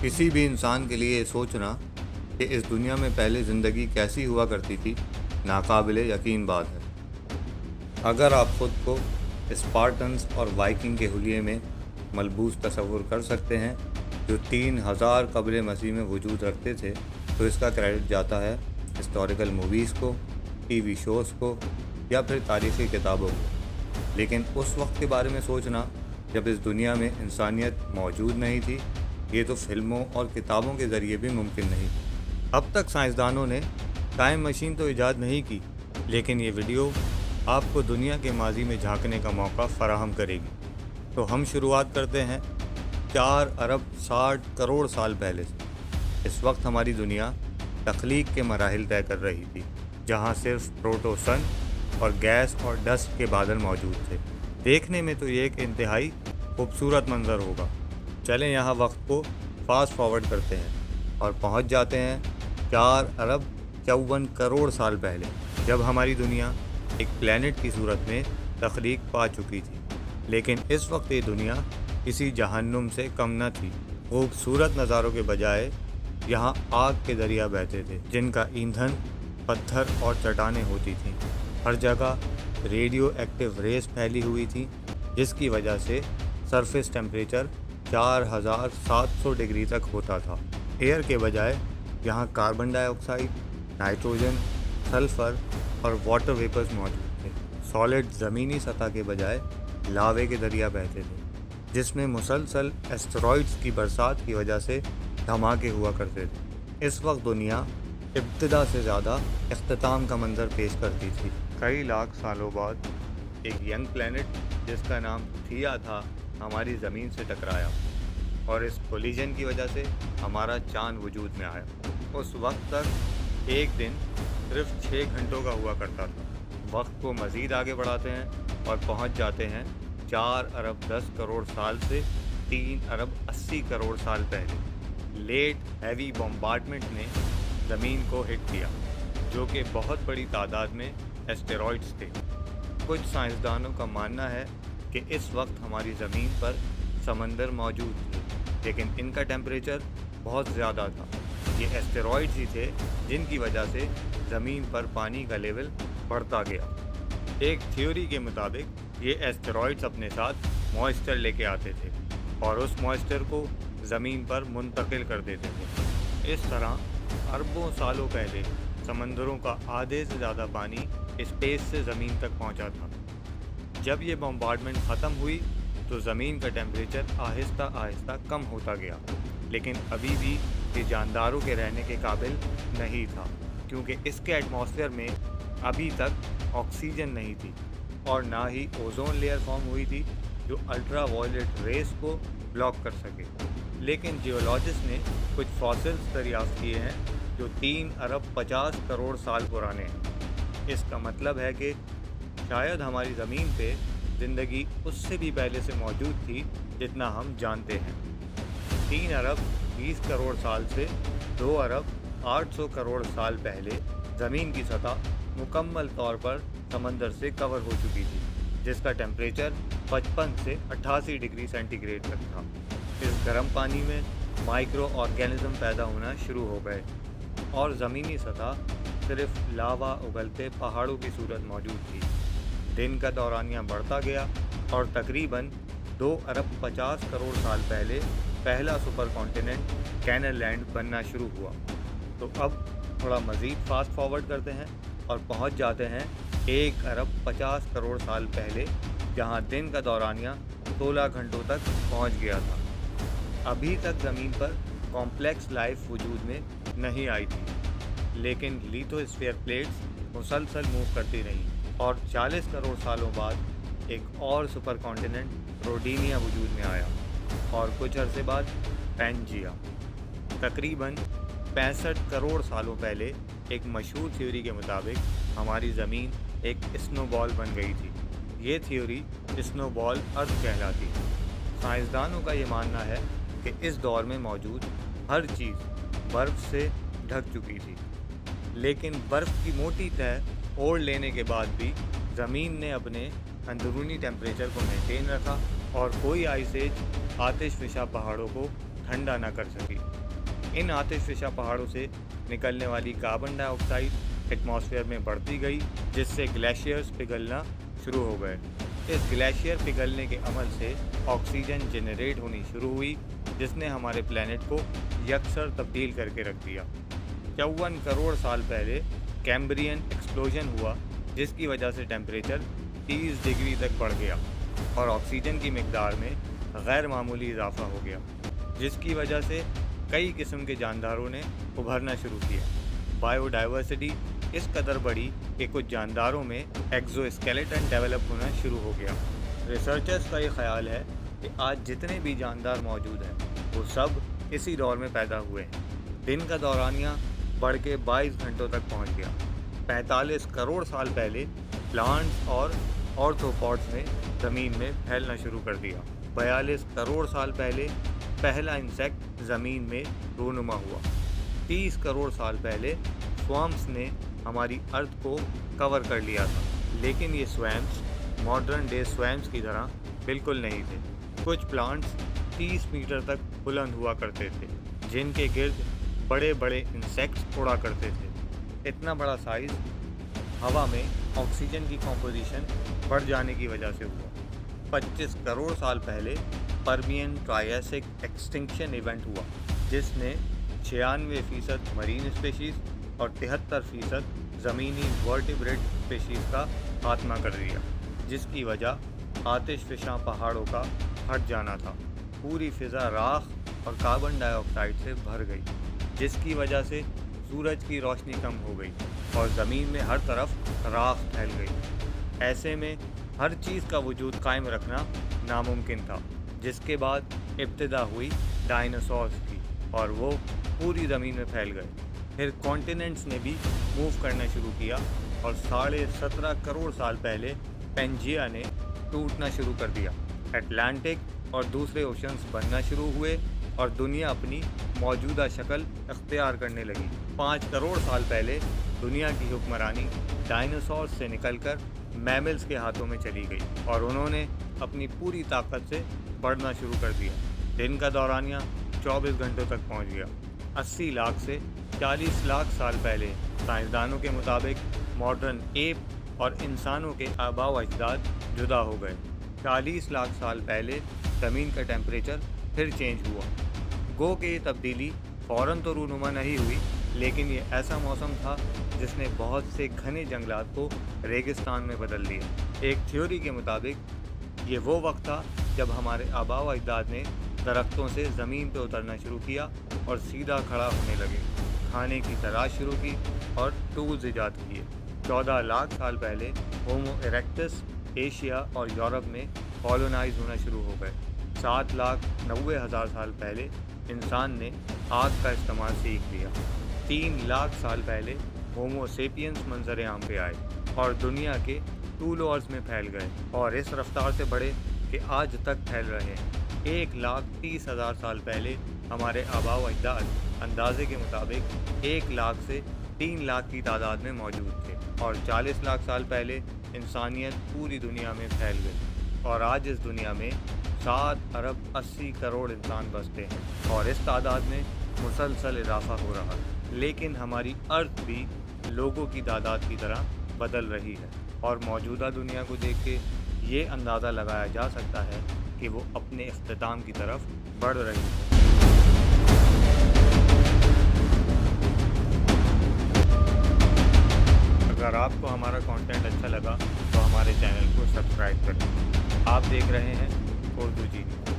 किसी भी इंसान के लिए ये सोचना कि इस दुनिया में पहले ज़िंदगी कैसी हुआ करती थी, नाकाबिले यकीन बात है। अगर आप खुद को स्पार्टन्स और वाइकिंग के हुलिये में मलबूस तसव्वुर कर सकते हैं जो 3000 कब्र मसीह में वजूद रखते थे, तो इसका क्रेडिट जाता है हिस्टोरिकल मूवीज़ को, टीवी शोज़ को या फिर तारीख़ी किताबों को। लेकिन उस वक्त के बारे में सोचना जब इस दुनिया में इंसानियत मौजूद नहीं थी, ये तो फिल्मों और किताबों के ज़रिए भी मुमकिन नहीं थी। अब तक साइंसदानों ने टाइम मशीन तो ईजाद नहीं की, लेकिन ये वीडियो आपको दुनिया के माजी में झांकने का मौका फराहम करेगी। तो हम शुरुआत करते हैं 4 अरब 60 करोड़ साल पहले से। इस वक्त हमारी दुनिया तख्लीक के मराहिल तय कर रही थी, जहाँ सिर्फ प्रोटोसन और गैस और डस्ट के बादल मौजूद थे। देखने में तो ये एक इंतहाई खूबसूरत मंजर होगा। चलें यहाँ वक्त को फास्ट फॉरवर्ड करते हैं और पहुँच जाते हैं 4 अरब 54 करोड़ साल पहले, जब हमारी दुनिया एक प्लैनेट की सूरत में तख्लीक पा चुकी थी। लेकिन इस वक्त ये दुनिया किसी जहन्नुम से कम न थी। खूबसूरत नज़ारों के बजाय यहाँ आग के दरिया बहते थे, जिनका ईंधन पत्थर और चट्टानें होती थीं। हर जगह रेडियो एक्टिव रेस फैली हुई थी, जिसकी वजह से सरफेस टेम्परेचर 4700 डिग्री तक होता था। एयर के बजाय यहाँ कार्बन डाइऑक्साइड, नाइट्रोजन, सल्फ़र और वाटर वेपर्स मौजूद थे। सॉलिड ज़मीनी सतह के बजाय लावे के दरिया बहते थे, जिसमें मुसलसल एस्टेरॉइड्स की बरसात की वजह से धमाके हुआ करते थे। इस वक्त दुनिया इब्तिदा से ज़्यादा इख्तिताम का मंजर पेश करती थी। कई लाख सालों बाद एक यंग प्लैनेट जिसका नाम थिया था, हमारी ज़मीन से टकराया और इस कोलिजन की वजह से हमारा चांद वजूद में आया। उस वक्त तक एक दिन सिर्फ 6 घंटों का हुआ करता था। वक्त को मज़ीद आगे बढ़ाते हैं और पहुंच जाते हैं 4 अरब 10 करोड़ साल से 3 अरब 80 करोड़ साल पहले। लेट हैवी बॉम्बार्डमेंट ने ज़मीन को हिट किया, जो कि बहुत बड़ी तादाद में एस्टेरॉइड्स थे। कुछ साइंसदानों का मानना है कि इस वक्त हमारी ज़मीन पर समंदर मौजूद थे, लेकिन इनका टेम्परेचर बहुत ज़्यादा था। ये एस्टेरॉइड्स ही थे जिनकी वजह से ज़मीन पर पानी का लेवल बढ़ता गया। एक थ्योरी के मुताबिक ये एस्टेरॉइड्स अपने साथ मॉइस्चर लेके आते थे और उस मॉइस्चर को ज़मीन पर मुंतकिल कर देते थे। इस तरह अरबों सालों पहले समंदरों का आधे से ज़्यादा पानी स्पेस से ज़मीन तक पहुंचा था। जब ये बॉम्बार्डमेंट ख़त्म हुई तो ज़मीन का टेम्परेचर आहिस्ता आहिस्ता कम होता गया, लेकिन अभी भी ये जानदारों के रहने के काबिल नहीं था, क्योंकि इसके एटमॉस्फेयर में अभी तक ऑक्सीजन नहीं थी और ना ही ओजोन लेयर फॉर्म हुई थी जो अल्ट्रा वायलेट रेस को ब्लॉक कर सके। लेकिन जियोलॉजिस्ट ने कुछ फॉसिल्स दरियाफ्त किए हैं जो 3 अरब 50 करोड़ साल पुराने हैं। इसका मतलब है कि शायद हमारी ज़मीन पे ज़िंदगी उससे भी पहले से मौजूद थी जितना हम जानते हैं। 3 अरब 20 करोड़ साल से 2 अरब 800 करोड़ साल पहले ज़मीन की सतह मुकम्मल तौर पर समंदर से कवर हो चुकी थी, जिसका टेम्परेचर 55 से 88 डिग्री सेंटीग्रेड तक था। इस गर्म पानी में माइक्रो ऑर्गेनिज्म पैदा होना शुरू हो गए और ज़मीनी सतह सिर्फ लावा उगलते पहाड़ों की सूरत मौजूद थी। दिन का दौरानिया बढ़ता गया और तकरीबन 2 अरब 50 करोड़ साल पहले पहला सुपर कॉन्टिनेंट कैनरलैंड बनना शुरू हुआ। तो अब थोड़ा मज़ीद फास्ट फॉरवर्ड करते हैं और पहुंच जाते हैं 1 अरब 50 करोड़ साल पहले, जहां दिन का दौरानिया 16 घंटों तक पहुंच गया था। अभी तक ज़मीन पर कॉम्प्लेक्स लाइफ वजूद में नहीं आई थी, लेकिन लिथोस्फीयर प्लेट्स मुसलसल मूव करती रहीं और 40 करोड़ सालों बाद एक और सुपर कॉन्टिनेंट रोडीनिया वजूद में आया और कुछ अरसे बाद पैंजिया। तकरीबन 65 करोड़ सालों पहले एक मशहूर थ्योरी के मुताबिक हमारी ज़मीन एक स्नोबॉल बन गई थी। ये थ्योरी स्नोबॉल अर्थ कहलाती है। साइंसदानों का ये मानना है कि इस दौर में मौजूद हर चीज़ बर्फ़ से ढक चुकी थी, लेकिन बर्फ़ की मोटी तह ओढ़ लेने के बाद भी ज़मीन ने अपने अंदरूनी टेम्परेचर को मेंटेन रखा और कोई आइस एज आतिशफिशा पहाड़ों को ठंडा न कर सकी। इन आतिशफशा पहाड़ों से निकलने वाली कार्बन डाइऑक्साइड एटमॉस्फेयर में बढ़ती गई, जिससे ग्लेशियर्स पिघलना शुरू हो गए। इस ग्लेशियर पिघलने के अमल से ऑक्सीजन जनरेट होनी शुरू हुई, जिसने हमारे प्लेनेट को यकसर तब्दील करके रख दिया। 54 करोड़ साल पहले कैम्ब्रियन एक्सप्लोजन हुआ, जिसकी वजह से टेम्परेचर 30 डिग्री तक बढ़ गया और ऑक्सीजन की मिकदार में गैर मामूली इजाफा हो गया, जिसकी वजह से कई किस्म के जानदारों ने उभरना शुरू किया। बायोडाइवर्सिटी इस कदर बढ़ी कि कुछ जानदारों में एक्सोस्केलेटन डेवलप होना शुरू हो गया। रिसर्चर्स का ये ख्याल है कि आज जितने भी जानदार मौजूद हैं वो सब इसी दौर में पैदा हुए हैं। दिन का दौरानिया बढ़ के 22 घंटों तक पहुंच गया। 45 करोड़ साल पहले प्लांट्स और ऑर्थ्रोपॉड्स ने ज़मीन में फैलना शुरू कर दिया। 42 करोड़ साल पहले पहला इंसेक्ट ज़मीन में रूनुमा हुआ। 30 करोड़ साल पहले स्वैम्प्स ने हमारी अर्थ को कवर कर लिया था, लेकिन ये स्वैम्प्स मॉडर्न डे स्वैम्प्स की तरह बिल्कुल नहीं थे। कुछ प्लांट्स 30 मीटर तक बुलंद हुआ करते थे, जिनके गिर्द बड़े बड़े इंसेक्ट्स उड़ा करते थे। इतना बड़ा साइज़ हवा में ऑक्सीजन की कॉम्पोजिशन बढ़ जाने की वजह से हुआ। 25 करोड़ साल पहले पर्मियन ट्रायसिक एक्सटिंक्शन इवेंट हुआ, जिसने 96% मरीन स्पेशीज़ और 73% ज़मीनी वर्टिब्रेट स्पेशीज़ का खात्मा कर दिया, जिसकी वजह आतिशफशा पहाड़ों का हट जाना था। पूरी फ़िज़ा राख और कार्बन डाइऑक्साइड से भर गई, जिसकी वजह से सूरज की रोशनी कम हो गई और ज़मीन में हर तरफ राख फैल गई। ऐसे में हर चीज़ का वजूद कायम रखना नामुमकिन था, जिसके बाद इब्तिदा हुई डायनासोर्स की और वो पूरी ज़मीन में फैल गए। फिर कॉन्टिनेंट्स ने भी मूव करना शुरू किया और 17.5 करोड़ साल पहले पेंजिया ने टूटना शुरू कर दिया। अटलांटिक और दूसरे ओशंस बनना शुरू हुए और दुनिया अपनी मौजूदा शक्ल अख्तियार करने लगी। 5 करोड़ साल पहले दुनिया की हुक्मरानी डायनासोर्स से निकलकर मैमल्स के हाथों में चली गई और उन्होंने अपनी पूरी ताकत से बढ़ना शुरू कर दिया। दिन का दौरानिया 24 घंटों तक पहुंच गया। 80 लाख से 40 लाख साल पहले साइंसदानों के मुताबिक मॉडर्न एप और इंसानों के आबा व अजदाद जुदा हो गए। 40 लाख साल पहले ज़मीन का टेम्परेचर फिर चेंज हुआ। गो के ये तब्दीली फ़ौरन तो रूनुमा नहीं हुई, लेकिन ये ऐसा मौसम था जिसने बहुत से घने जंगलात को रेगिस्तान में बदल दिया। एक थ्योरी के मुताबिक ये वो वक्त था जब हमारे आबा व अजदाद ने दरख्तों से ज़मीन पर उतरना शुरू किया और सीधा खड़ा होने लगे, खाने की तलाश शुरू की और टूल्स ईजाद किए। 14 लाख साल पहले होमो इरेक्टस एशिया और यूरोप में कॉलोनाइज होना शुरू हो गए। 7,90,000 साल पहले इंसान ने आग का इस्तेमाल सीख लिया। 3 लाख साल पहले होमो सेपियंस मंजर आम पे आए और दुनिया के टूल ऑर्स में फैल गए और इस रफ्तार से बढ़े कि आज तक फैल रहे हैं। 1,30,000 साल पहले हमारे आबा व अजदाद अंदाजे के मुताबिक 1 लाख से 3 लाख की तादाद में मौजूद थे और 40 लाख साल पहले इंसानियत पूरी दुनिया में फैल गई और आज इस दुनिया में 7 अरब 80 करोड़ इंसान बसते हैं और इस तादाद में मुसलसल इजाफा हो रहा है। लेकिन हमारी अर्थ भी लोगों की तादाद की तरह बदल रही है और मौजूदा दुनिया को देख के ये अंदाज़ा लगाया जा सकता है कि वो अपने इख्तिताम की तरफ बढ़ रही है। अगर आपको हमारा कंटेंट अच्छा लगा तो हमारे चैनल को सब्सक्राइब करें। आप देख रहे हैं उर्दू जीनी।